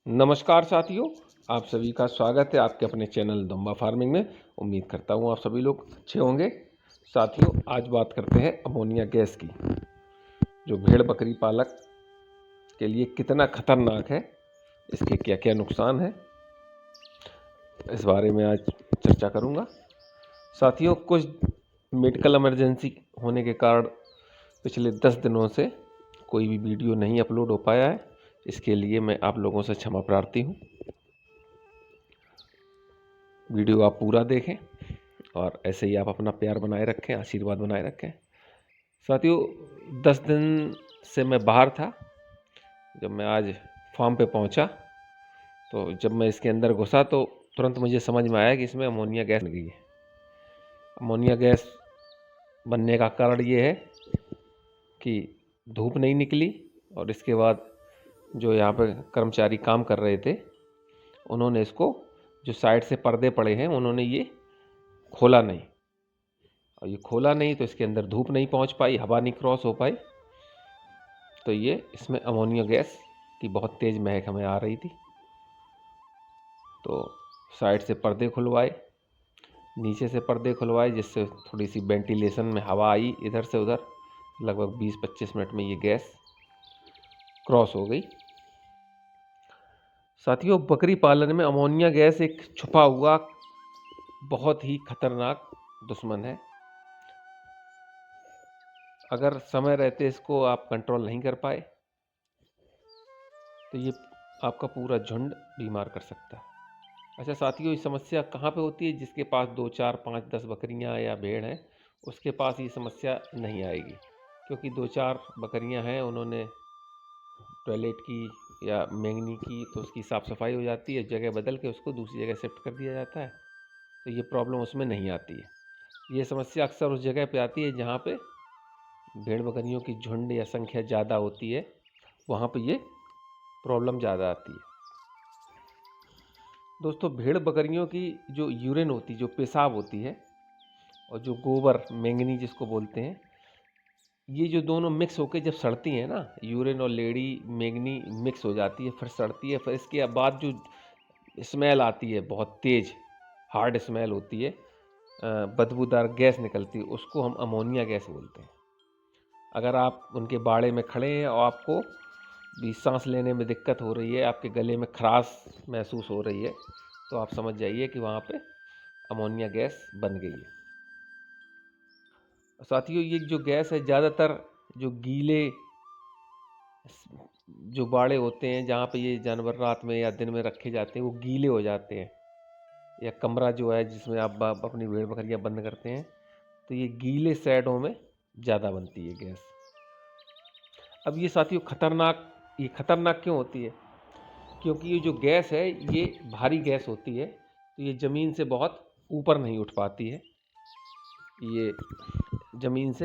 नमस्कार साथियों, आप सभी का स्वागत है आपके अपने चैनल दम्बा फार्मिंग में। उम्मीद करता हूँ आप सभी लोग अच्छे होंगे। साथियों, आज बात करते हैं अमोनिया गैस की, जो भेड़ बकरी पालक के लिए कितना खतरनाक है, इसके क्या क्या नुकसान है, इस बारे में आज चर्चा करूँगा। साथियों, कुछ मेडिकल इमरजेंसी होने के कारण पिछले 10 दिनों से कोई भी वीडियो नहीं अपलोड हो पाया है। इसके लिए मैं आप लोगों से क्षमा प्रार्थी हूँ। वीडियो आप पूरा देखें और ऐसे ही आप अपना प्यार बनाए रखें, आशीर्वाद बनाए रखें। साथियों, 10 दिन से मैं बाहर था। जब मैं आज फार्म पे पहुंचा तो जब मैं इसके अंदर घुसा तो तुरंत मुझे समझ में आया कि इसमें अमोनिया गैस लगी है। अमोनिया गैस बनने का कारण ये है कि धूप नहीं निकली, और इसके बाद जो यहाँ पे कर्मचारी काम कर रहे थे उन्होंने इसको, जो साइड से पर्दे पड़े हैं, उन्होंने ये खोला नहीं, और ये खोला नहीं तो इसके अंदर धूप नहीं पहुंच पाई, हवा नहीं क्रॉस हो पाई, तो ये इसमें अमोनिया गैस की बहुत तेज़ महक हमें आ रही थी। तो साइड से पर्दे खुलवाए, नीचे से पर्दे खुलवाए, जिससे थोड़ी सी वेंटिलेशन में हवा आई इधर से उधर। लगभग 20-25 मिनट में ये गैस क्रॉस हो गई। साथियों, बकरी पालन में अमोनिया गैस एक छुपा हुआ बहुत ही खतरनाक दुश्मन है। अगर समय रहते इसको आप कंट्रोल नहीं कर पाए तो ये आपका पूरा झुंड बीमार कर सकता है। अच्छा साथियों, ये समस्या कहाँ पे होती है? जिसके पास 2, 4, 5, 10 बकरियाँ या भेड़ हैं, उसके पास ये समस्या नहीं आएगी, क्योंकि 2-4 बकरियाँ हैं, उन्होंने टॉयलेट की या मेंगनी की तो उसकी साफ़ सफाई हो जाती है, जगह बदल के उसको दूसरी जगह शिफ्ट कर दिया जाता है, तो ये प्रॉब्लम उसमें नहीं आती है। ये समस्या अक्सर उस जगह पे आती है जहाँ पे भेड़ बकरियों की झुंड या संख्या ज़्यादा होती है, वहाँ पे ये प्रॉब्लम ज़्यादा आती है। दोस्तों, भेड़ बकरियों की जो यूरिन होती है, जो पेशाब होती है, और जो गोबर मेंगनी जिसको बोलते हैं, ये जो दोनों मिक्स होकर जब सड़ती हैं ना, यूरिन और लेडी मेंगनी मिक्स हो जाती है, फिर सड़ती है, फिर इसके बाद जो स्मेल आती है, बहुत तेज़ हार्ड स्मेल होती है, बदबूदार गैस निकलती है, उसको हम अमोनिया गैस बोलते हैं। अगर आप उनके बाड़े में खड़े हैं और आपको भी सांस लेने में दिक्कत हो रही है, आपके गले में खराश महसूस हो रही है, तो आप समझ जाइए कि वहाँ पे अमोनिया गैस बन गई है। साथियों, ये जो गैस है, ज़्यादातर जो गीले जो बाड़े होते हैं जहाँ पे ये जानवर रात में या दिन में रखे जाते हैं, वो गीले हो जाते हैं, या कमरा जो है जिसमें आप अपनी भेड़ बकरियाँ बंद करते हैं, तो ये गीले साइडों में ज़्यादा बनती है गैस। अब ये साथियों ये खतरनाक क्यों होती है? क्योंकि ये जो गैस है, ये भारी गैस होती है, तो ये ज़मीन से बहुत ऊपर नहीं उठ पाती है। ये ज़मीन से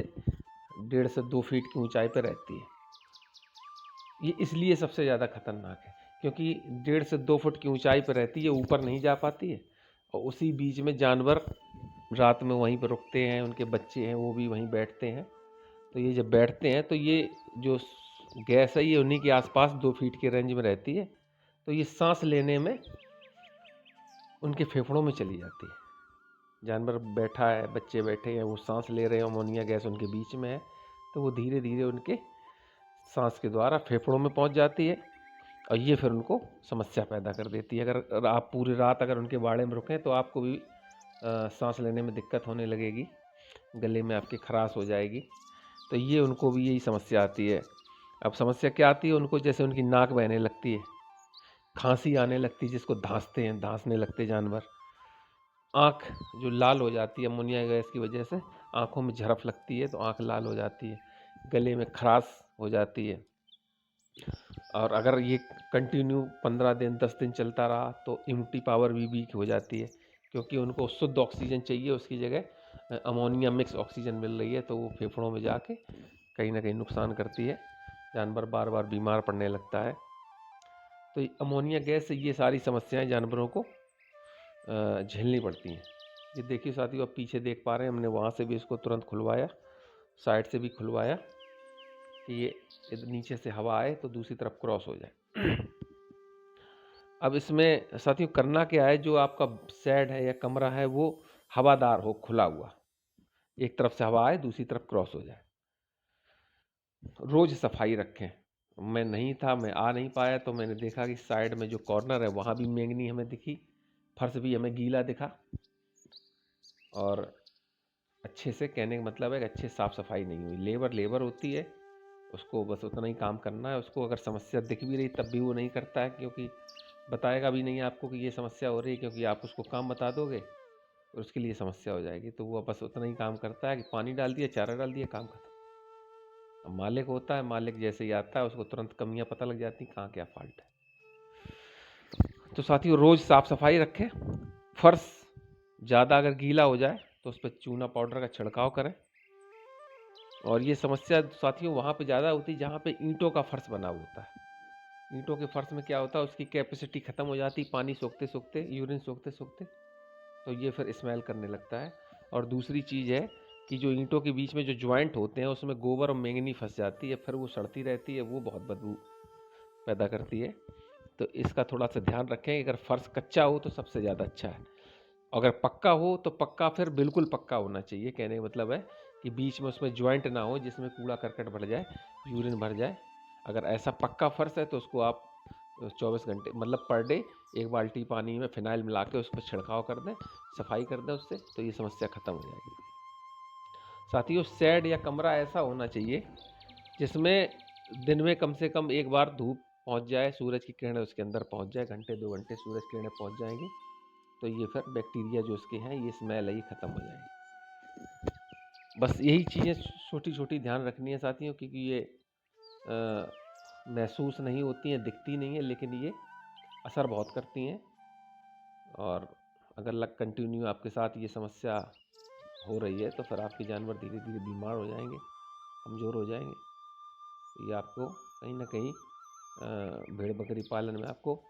1.5 से 2 फीट की ऊंचाई पर रहती है। ये इसलिए सबसे ज़्यादा खतरनाक है क्योंकि 1.5 से 2 फुट की ऊंचाई पर रहती है, ऊपर नहीं जा पाती है, और उसी बीच में जानवर रात में वहीं पर रुकते हैं, उनके बच्चे हैं वो भी वहीं बैठते हैं। तो ये जब बैठते हैं तो ये जो गैस है, ये उन्हीं के आसपास 2 फीट के रेंज में रहती है, तो ये सांस लेने में उनके फेफड़ों में चली जाती है। जानवर बैठा है, बच्चे बैठे हैं, वो सांस ले रहे हैं, अमोनिया गैस उनके बीच में है, तो वो धीरे धीरे उनके सांस के द्वारा फेफड़ों में पहुंच जाती है, और ये फिर उनको समस्या पैदा कर देती है। अगर आप पूरी रात अगर उनके बाड़े में रुकें तो आपको भी सांस लेने में दिक्कत होने लगेगी, गले में आपके खराश हो जाएगी, तो ये उनको भी यही समस्या आती है। अब समस्या क्या आती है उनको? जैसे उनकी नाक बहने लगती है, खांसी आने लगती है, जिसको धांसने लगते जानवर, आँख जो लाल हो जाती है अमोनिया गैस की वजह से, आँखों में झरफ लगती है तो आँख लाल हो जाती है, गले में खराश हो जाती है। और अगर ये कंटिन्यू 15 दिन 10 दिन चलता रहा तो इम्यूनिटी पावर भी वीक हो जाती है, क्योंकि उनको शुद्ध ऑक्सीजन चाहिए, उसकी जगह अमोनिया मिक्स ऑक्सीजन मिल रही है, तो वो फेफड़ों में जाके कहीं ना कहीं नुकसान करती है, जानवर बार बार बीमार पड़ने लगता है। तो अमोनिया गैस से ये सारी समस्याएं जानवरों को झेलनी पड़ती हैं। ये देखिए साथियों, आप पीछे देख पा रहे हैं, हमने वहाँ से भी इसको तुरंत खुलवाया, साइड से भी खुलवाया कि ये नीचे से हवा आए तो दूसरी तरफ क्रॉस हो जाए। अब इसमें साथियों करना क्या है, जो आपका शेड है या कमरा है वो हवादार हो, खुला हुआ, एक तरफ से हवा आए दूसरी तरफ क्रॉस हो जाए। रोज सफाई रखें। मैं नहीं था, मैं आ नहीं पाया, तो मैंने देखा कि साइड में जो कॉर्नर है वहाँ भी मैंगनी हमें दिखी, फर्श भी हमें गीला दिखा। और अच्छे से कहने का मतलब है कि अच्छे साफ़ सफाई नहीं हुई। लेबर लेबर होती है, उसको बस उतना ही काम करना है। उसको अगर समस्या दिख भी रही तब भी वो नहीं करता है, क्योंकि बताएगा भी नहीं आपको कि ये समस्या हो रही है, क्योंकि आप उसको काम बता दोगे और उसके लिए समस्या हो जाएगी। तो वो बस उतना ही काम करता है कि पानी डाल दिया, चारा डाल दिया, काम खत्म। अब मालिक होता है, मालिक जैसे ही आता है उसको तुरंत कमियां पता लग जाती कहाँ क्या फॉल्ट है। तो साथियों रोज़ साफ़ सफाई रखें। फर्श ज़्यादा अगर गीला हो जाए तो उस पर चूना पाउडर का छिड़काव करें। और ये समस्या साथियों वहाँ पे ज़्यादा होती है जहाँ पे ईंटों का फर्श बना होता है। ईंटों के फर्श में क्या होता है, उसकी कैपेसिटी ख़त्म हो जाती, पानी सोखते सोखते, यूरिन सोखते सोखते, तो ये फिर स्मेल करने लगता है। और दूसरी चीज़ है कि जो ईंटों के बीच में जो ज्वाइंट होते हैं उसमें गोबर और मैंगनी फंस जाती है, फिर वो सड़ती रहती है, वो बहुत बदबू पैदा करती है। तो इसका थोड़ा सा ध्यान रखें। अगर फर्श कच्चा हो तो सबसे ज़्यादा अच्छा है, अगर पक्का हो तो पक्का फिर बिल्कुल पक्का होना चाहिए। कहने का मतलब है कि बीच में उसमें ज्वाइंट ना हो जिसमें कूड़ा करकट भर जाए, यूरिन भर जाए। अगर ऐसा पक्का फर्श है तो उसको आप 24 घंटे मतलब पर डे 1 बाल्टी पानी में फिनाइल मिला के उस पर छिड़काव कर दें, सफाई कर दें उससे, तो ये समस्या ख़त्म हो जाएगी। साथियों शेड या कमरा ऐसा होना चाहिए जिसमें दिन में कम से कम एक बार धूप पहुंच जाए, सूरज की किरणें उसके अंदर पहुंच जाए, घंटे 2 घंटे सूरज की किरणें पहुंच जाएंगी, तो ये फिर बैक्टीरिया जो उसके हैं, ये स्मेल है, ये ख़त्म हो जाएगी। बस यही चीज़ें छोटी छोटी ध्यान रखनी है साथियों, क्योंकि ये महसूस नहीं होती हैं, दिखती नहीं है, लेकिन ये असर बहुत करती हैं। और अगर लग कंटिन्यू आपके साथ ये समस्या हो रही है तो फिर आपके जानवर धीरे धीरे बीमार हो जाएंगे, कमज़ोर हो जाएंगे। ये आपको कहीं ना कहीं भेड़ बकरी पालन में आपको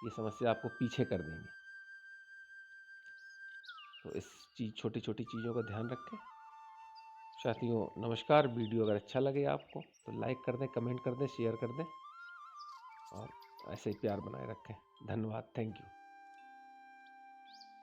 ये समस्या आपको पीछे कर देंगे। तो इस छोटी छोटी चीज़ों का ध्यान रखें। साथियों नमस्कार। वीडियो अगर अच्छा लगे आपको तो लाइक कर दें, कमेंट कर दें, शेयर कर दें और ऐसे ही प्यार बनाए रखें। धन्यवाद। Thank you.